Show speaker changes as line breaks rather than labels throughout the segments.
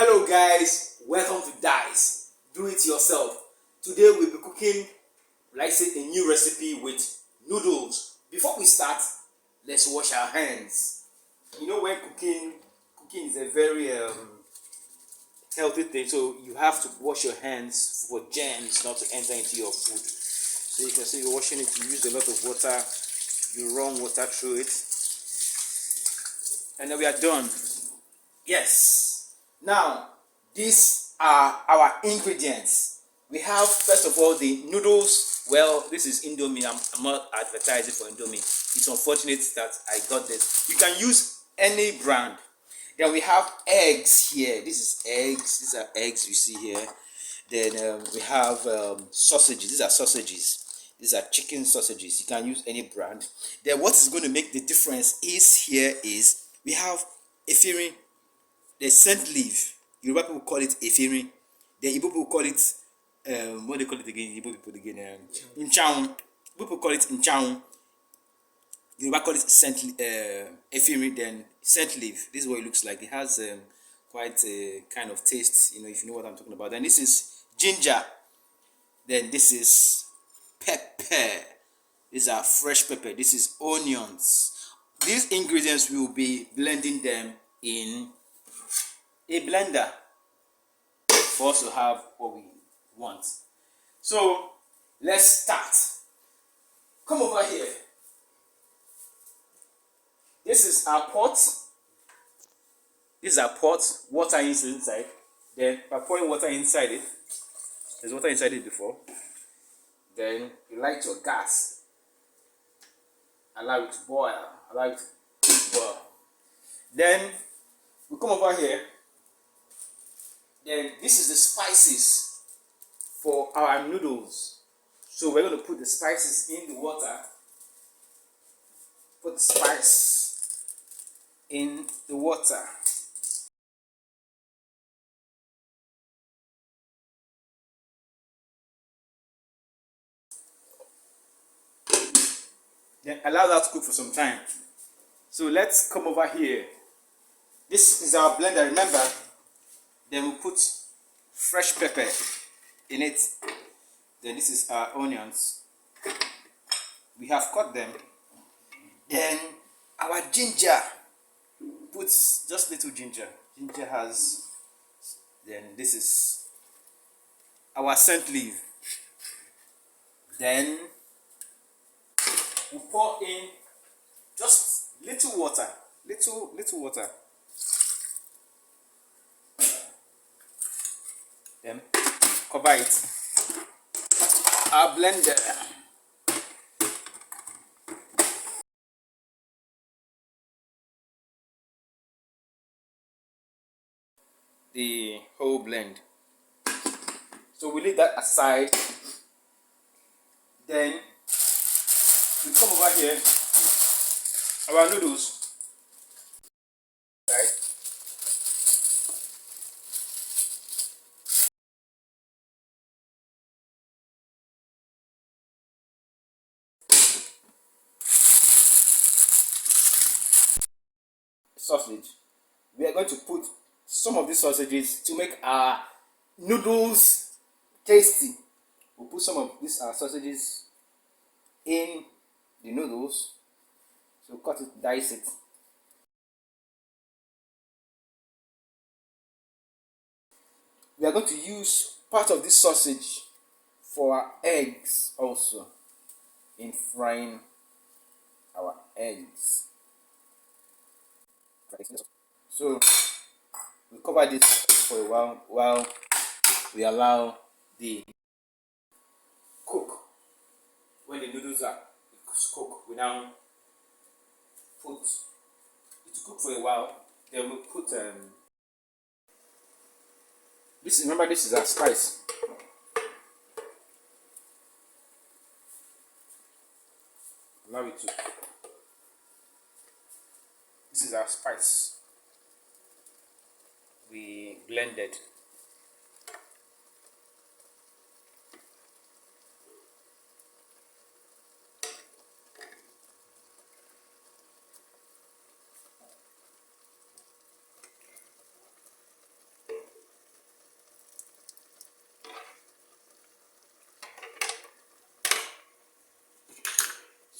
Hello guys, welcome to Dice. Do it yourself. Today we'll be cooking, like I said, a new recipe with noodles. Before we start, let's wash our hands. You know when cooking is a very healthy thing, so you have to wash your hands for germs not to enter into your food. So you can see you're washing it, you use a lot of water, you run water through it, and then we are done. Yes. Now, these are our ingredients. We have, first of all, the noodles. Well, this is Indomie. I'm not advertising for Indomie. It's unfortunate that I got this. You can use any brand. Then we have eggs here. This is eggs. These are eggs you see here. Then we have sausages. These are sausages. These are chicken sausages. You can use any brand. Then what is going to make the difference is we have Efirin, the scent leaf. Yoruba people call it Efirin. The Igbo people call it what they call it again? Igbo people again, Nchanwu. Igbo people call it Nchanwu. Yoruba call it Efirin. Then scent leaf. This is what it looks like. It has quite a kind of taste, if you know what I'm talking about. Then this is ginger. Then this is pepper. These are fresh pepper. This is onions. These ingredients we will be blending them in a blender for us to have what we want. So let's start. Come over here. This is our pot. This is our pot. Water is inside. Then by pouring water inside it, there's water inside it before. Then you light your gas. Allow it to boil. Allow it to boil. Then we come over here. Then this is the spices for our noodles. So we're going to put the spices in the water. Put the spice in the water. Then allow that to cook for some time. So let's come over here. This is our blender, remember? Then we put fresh pepper in it. Then this is our onions. We have cut them. Then our ginger. Put just little ginger. Ginger has. Then this is our scent leaf. Then we pour in just little water. Little water. Then cover it. Our blender. The whole blend. So we leave that aside. Then we come over here. Our noodles. Right. Sausage. We are going to put some of these sausages to make our noodles tasty. We'll put some of these sausages in the noodles. So cut it, dice it. We are going to use part of this sausage for our eggs also, in frying our eggs. So we cover this for a while we allow the cook. When the noodles are cooked, we now put it to cook for a while. Then we put this. Remember, this is our spice. Allow it to. This is our spice. We blended.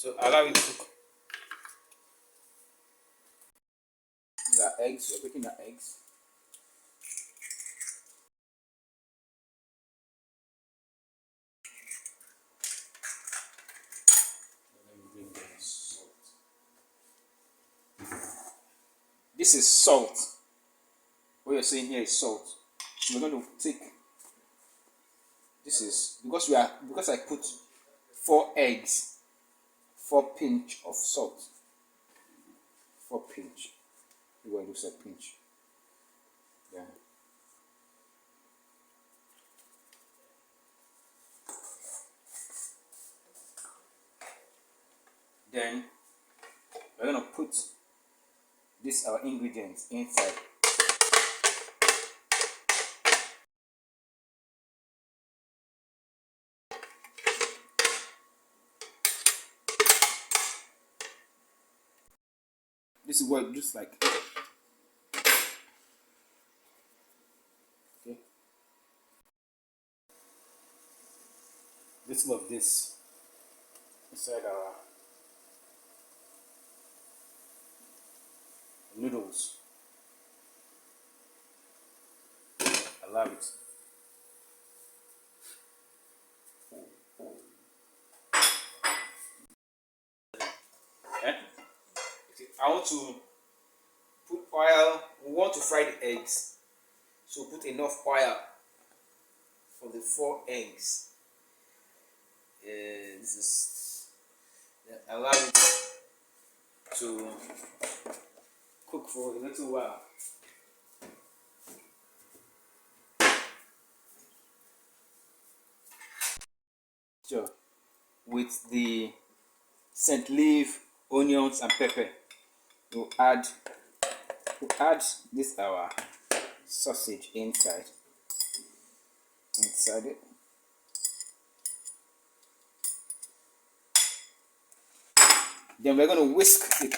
So allow it to cook. These are eggs. We're breaking the eggs. This is salt. What you're saying here is salt. So we're going to take. This is because I put 4 eggs, 4 pinch of salt. 4 pinch. We're going to say pinch. Yeah. Then we're gonna put these our ingredients inside. This is what it looks like. Okay. Let's move this inside our noodles. Allow it. Okay. I want to put oil. We want to fry the eggs, so put enough oil for the 4 eggs. This is allow it to cook for a little while. So, with the scent leaf, onions, and pepper, we'll add this our sausage inside it. Then we're going to whisk it.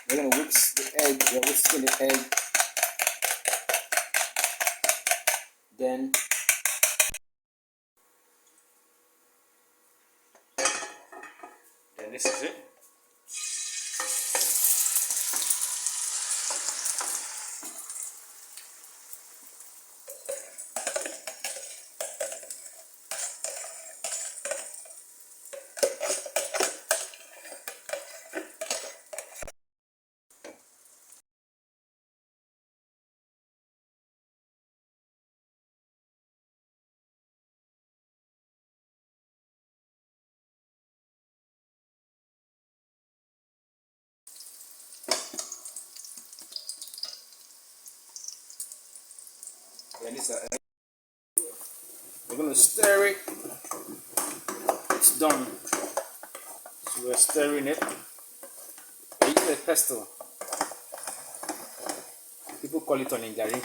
We're going to whisk the egg. We're whisking the egg. Then this is it. And we're going to stir it. It's done. So we're stirring it. We use a pestle. People call it oningari.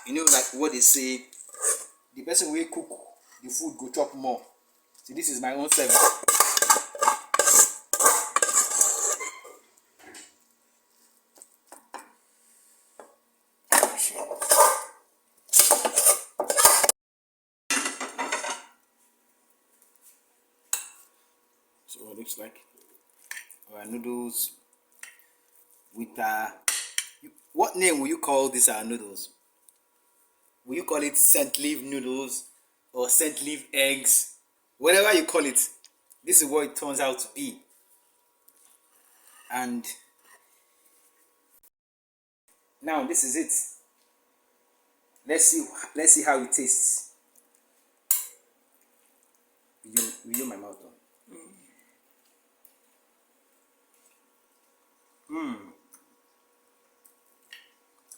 You know, like what they say, the person will cook the food go chop more. See, this is my own service. So it looks like our noodles with what name will you call this our noodles? Will you call it scent leaf noodles or scent leaf eggs? Whatever you call it, this is what it turns out to be. And now this is it. Let's see how it tastes. Will you my mouth on?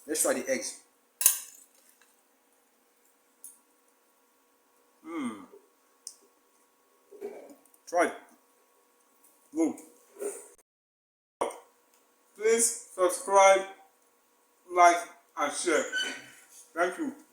Let's try the eggs. Try. Good. Please subscribe, like, and share.
Thank you.